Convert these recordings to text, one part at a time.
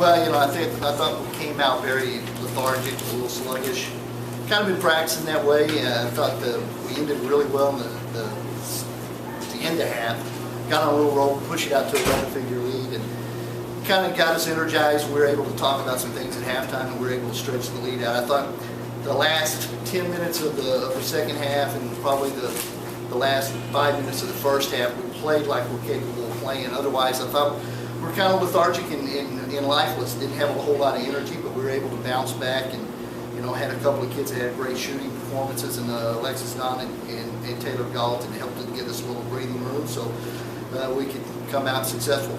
Well, I thought we came out very lethargic, a little sluggish. Kind of been practicing that way. I thought we ended really well in the end of half. Got on a little roll, pushed it out to a double-figure lead, and kind of got us energized. We were able to talk about some things at halftime, and we were able to stretch the lead out. I thought the last 10 minutes of the second half and probably the last 5 minutes of the first half, we played like we're capable of playing. Otherwise, I thought we were kind of lethargic and lifeless. Didn't have a whole lot of energy, but we were able to bounce back and had a couple of kids that had great shooting performances, and Alexis Don and Taylor Galt, and helped to give us a little breathing room so we could come out successful.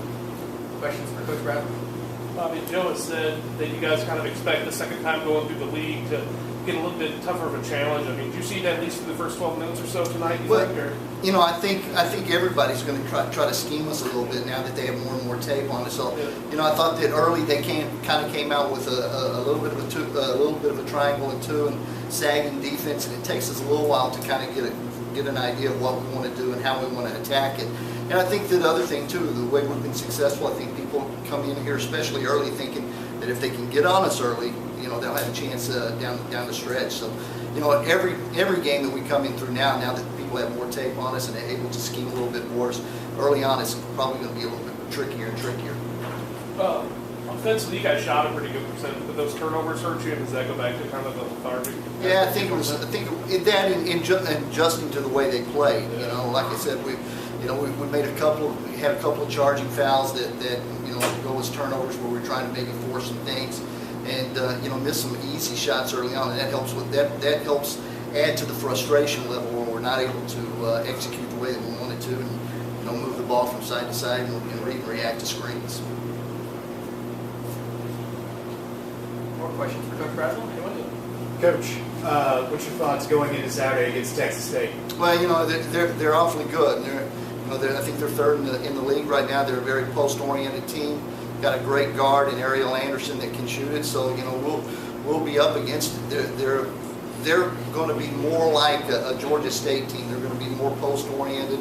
Questions for Coach Brasel? Bobby, Joe has said that you guys kind of expect the second time going through the league to get a little bit tougher of a challenge. I mean, did you see that at least in the first 12 minutes or so tonight? I think everybody's going to try to scheme us a little bit now that they have more and more tape on us. So, I thought that early they kind of came out with a little bit of a triangle and two and sagging defense, and it takes us a little while to kind of get an idea of what we want to do and how we want to attack it. And I think the other thing too, the way we've been successful, I think people come in here, especially early, thinking that if they can get on us early, they'll have a chance down the stretch. So, every game that we come in through now that people have more tape on us and they're able to scheme a little bit more, early on it's probably going to be a little bit trickier and trickier. Offensively, you guys shot a pretty good percentage, but those turnovers hurt you, and does that go back to kind of the lethargic? Yeah, I think that in adjusting to the way they played. Like I said, we had a couple of charging fouls that go as turnovers where we're trying to maybe force some things, and miss some easy shots early on, and that helps add to the frustration level where we're not able to execute the way that we wanted to, and move the ball from side to side and react to screens. More questions for Coach Brasel? Coach, what's your thoughts going into Saturday against Texas State? Well, they're awfully good. I think they're third in the league right now. They're a very post-oriented team. Got a great guard in Ariel Anderson that can shoot it. So we'll be up against it. They're going to be more like a Georgia State team. They're going to be more post-oriented.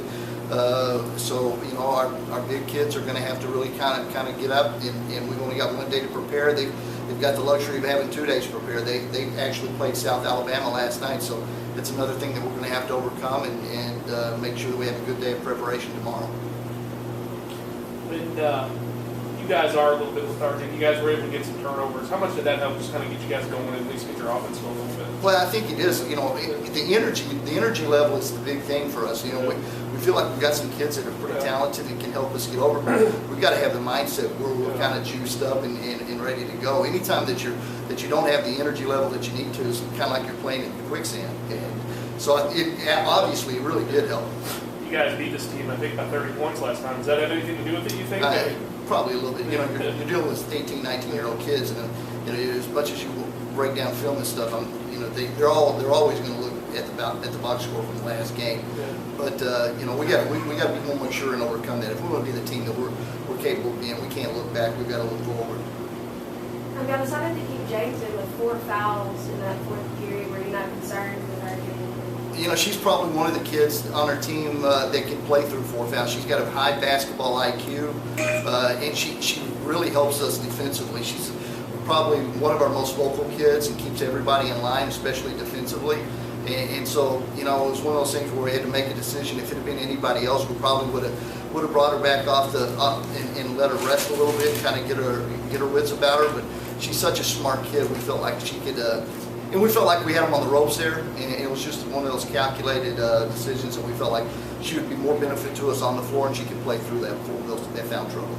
So our big kids are going to have to really kind of get up, and we've only got 1 day to prepare. They've got the luxury of having 2 days to prepare. They actually played South Alabama last night, so it's another thing that we're going to have to overcome and make sure that we have a good day of preparation tomorrow. And you guys are a little bit lethargic. You guys were able to get some turnovers. How much did that help just kind of get you guys going and at least get your offense going a little bit? Well, I think it is. The energy level is the big thing for us. We feel like we've got some kids that are pretty talented and can help us get over. We've got to have the mindset where we're kind of juiced up and ready to go. Anytime that you don't have the energy level that you need to, it's kind of like you're playing in quicksand. And so obviously it really did help. You guys beat this team, I think, by 30 points last time. Does that have anything to do with it, you think? Probably a little bit. You're dealing with 18, 19-year-old kids, and as much as you break down film and stuff, they're always going to look at the box score from the last game. Yeah. But we got to be more mature and overcome that. If we want to be the team that we're capable of being, we can't look back. We've got to look forward. I decided to keep James in with 4 fouls in that fourth period. Were you not concerned with her getting? She's probably one of the kids on our team that can play through 4 fouls. She's got a high basketball IQ, and she really helps us defensively. She's probably one of our most vocal kids and keeps everybody in line, especially defensively. And so, it was one of those things where we had to make a decision. If it had been anybody else, we probably would have brought her back off and let her rest a little bit, kind of get her wits about her. But she's such a smart kid. We felt like she could. And we felt like we had them on the ropes there, and it was just one of those calculated decisions, and we felt like she would be more benefit to us on the floor, and she could play through that foul trouble.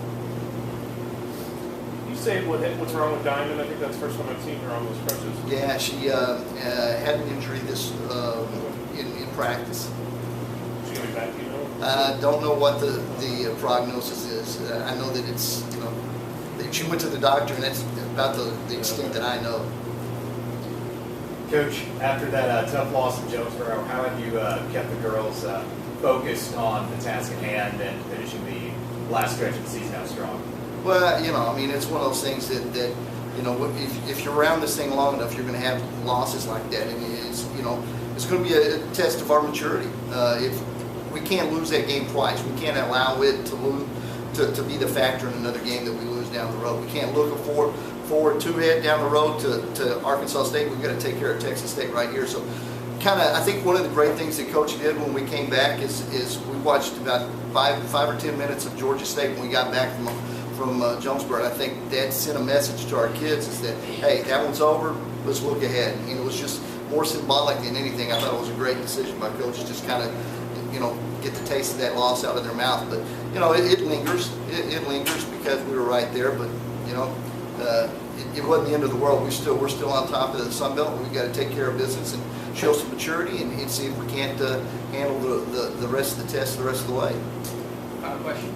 You say what's wrong with Diamond? I think that's the first time I've seen her on those crutches. Yeah, she had an injury in practice. Is she going to be back, do you know? I don't know what the prognosis is. I know that it's, that she went to the doctor, and that's about the extent that I know. Coach, after that tough loss in Jonesboro, how have you kept the girls focused on the task at hand and finishing the last stretch of the season out strong? Well, it's one of those things that if you're around this thing long enough, you're going to have losses like that, and it's going to be a test of our maturity. If we can't lose that game twice, we can't allow it to be the factor in another game that we lose down the road. We can't look forward too ahead down the road to Arkansas State. We've got to take care of Texas State right here. So kind of, I think one of the great things that Coach did when we came back is we watched about five or 10 minutes of Georgia State when we got back from Jonesboro. I think that sent a message to our kids is that, hey, that one's over, let's look ahead. And it was just more symbolic than anything. I thought it was a great decision by Coach to just kind of, get the taste of that loss out of their mouth. But, it lingers. It lingers because we were right there. But, it wasn't the end of the world. We're still on top of the Sun Belt. We've got to take care of business and show some maturity and see if we can't handle the rest of the test the rest of the way. Final question.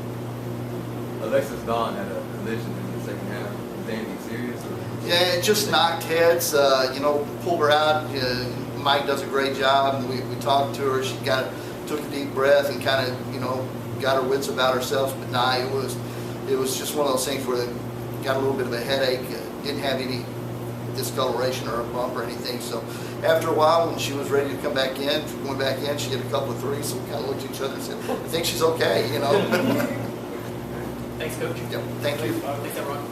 Alexis Dawn had a collision in the second half. Is anything serious? Yeah, it just knocked heads. Pulled her out. Mike does a great job. We talked to her. She took a deep breath and kind of, got her wits about herself. But nah, it was just one of those things where got a little bit of a headache. Didn't have any discoloration or a bump or anything. So after a while, when she was ready to come back in, going back in, she hit a couple of threes. So we kind of looked at each other and said, "I think she's okay." Thanks, Coach. Yep. Thank you. Thanks, everyone.